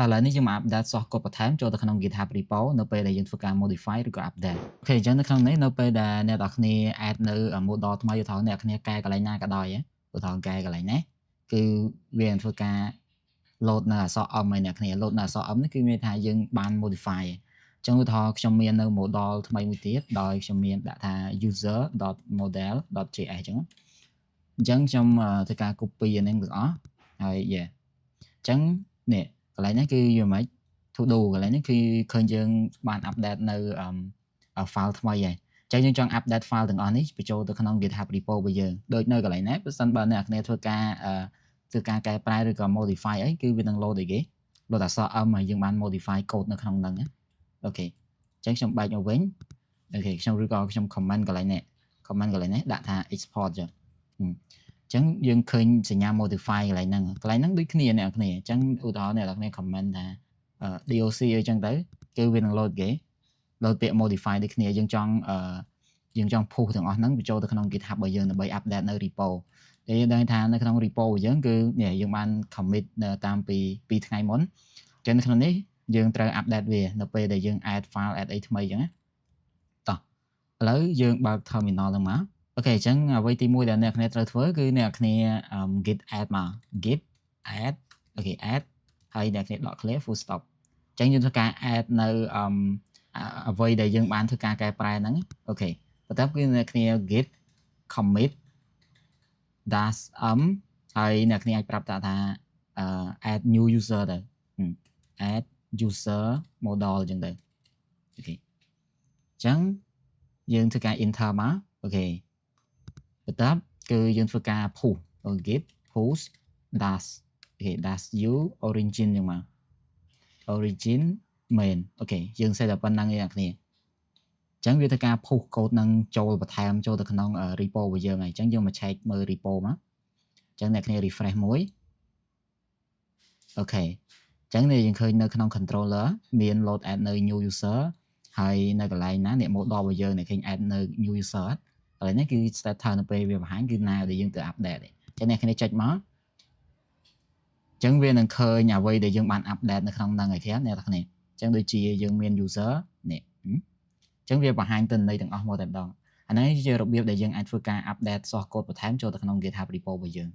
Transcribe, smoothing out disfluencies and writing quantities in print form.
តើឥឡូវនេះយើងមក update source code បន្ថែមចូលទៅក្នុង GitHub repo នៅពេលដែលយើងធ្វើការ modify ឬក៏ update អូខេអញ្ចឹងនៅក្នុងនេះនៅពេលដែលអ្នកនរគ្នា add នៅ model ថ្មីឧទាហរណ៍អ្នកនរគ្នាកែកន្លែងណាក៏ដោយឧទាហរណ៍កែកន្លែងនេះគឺវានឹងធ្វើការ load នៅអក្សរ m ឲ្យអ្នកគ្នា load នៅអក្សរ m នេះគឺមានថាយើងបាន modify អញ្ចឹងឧទាហរណ៍ខ្ញុំមាននៅ model ថ្មីមួយទៀតដោយខ្ញុំមានដាក់ថា user.model.js អញ្ចឹងខ្ញុំធ្វើការ copy អានេះទាំងអស់ហើយ yeah អញ្ចឹងនេះកន្លែងនេះគឺយើងមិន to do កន្លែងនេះគឺឃើញយើងបាន update នៅ file ថ្មីហើយអញ្ចឹងយើងចង់ update file ទាំងអស់នេះបញ្ចូលទៅក្នុង GitHub repo របស់យើងដូចនៅកន្លែងនេះបើសិនបើអ្នកនរគ្នាធ្វើការកែប្រែឬក៏ modify អីគឺវានឹង load អីគេ load អក្សរ m ហើយយើងបាន modify code នៅក្នុងហ្នឹងអូខេអញ្ចឹងខ្ញុំបែកមកវិញអូខេខ្ញុំឬក៏ខ្ញុំ comment កន្លែងនេះដាក់ថា export ចុះអញ្ចឹងយើងឃើញសញ្ញា modify កន្លែងហ្នឹងដូចគ្នាអ្នកនរគ្នាអញ្ចឹងឧទាហរណ៍អ្នកនរគ្នា comment ថា doc អីចឹងទៅគឺវានឹង load គេ load ពាក្យ modify ដូចគ្នាយើងចង់ push ទាំងអស់ហ្នឹងបញ្ចូលទៅក្នុង GitHub របស់យើងដើម្បី update នៅ repo តែយើងដឹងថានៅក្នុង repo របស់យើងគឺយើងបាន commit តាមពី2ថ្ងៃមុនអញ្ចឹងនៅក្នុងនេះយើងត្រូវ update វានៅពេលដែលយើង add file add អីថ្មីអញ្ចឹងណាតោះឥឡូវយើងបើក terminal ហ្នឹងមកអូខេអញ្ចឹងអ្វីទី1ដែលអ្នកនរគ្នាត្រូវធ្វើគឺអ្នកនរគ្នា git add មក git add អូខេ add ហើយអ្នកនរគ្នាដក clear full stop អញ្ចឹងយើងធ្វើការ add នៅអ្វីដែលយើងបានធ្វើការកែប្រែហ្នឹងអូខេបន្ទាប់គឺអ្នកនរគ្នា git commit dashហើយអ្នកនរគ្នាអាចប្រាប់ថា add new user ទៅ add user model អញ្ចឹងទៅអូខេអញ្ចឹងយើងធ្វើការ enter មកអូខេបន្ទាប់គឺយើងធ្វើការ push git push dash អូខេ dash u origin អញ្ចឹងមក origin main អូខេយើង set តែប៉ុណ្្នឹងឯងអ្នកគ្នាអញ្ចឹងវាធ្វើការ push code នឹងចូលបន្ថែមចូលទៅក្នុង repo របស់យើងហើយអញ្ចឹងយើងមក check មើល repo មកអញ្ចឹងអ្នកគ្នា refresh មួយអូខេអញ្ចឹងនេះយើងឃើញនៅក្នុង controller មាន load add នៅ new user ហើយនៅកន្លែងណាអ្នក model របស់យើងអ្នកឃើញ add នៅ new user កន្លែងនេះគឺ status នៅពេលវាបង្ហាញគឺណាដែលយើងទៅ update អញ្ចឹងអ្នកគ្នាចុចមកអញ្ចឹងវានឹងឃើញអ្វីដែលយើងបាន update នៅក្នុងហ្នឹងហើយគ្នាអ្នកគ្នាអញ្ចឹងដូចជាយើងមាន user នេះអញ្ចឹងវាបង្ហាញទិន្នន័យទាំងអស់មកតែម្ដងអានេះជារបៀបដែលយើងអាចធ្វើការ update source code បន្ថែមចូលទៅក្នុង GitHub repo របស់យើង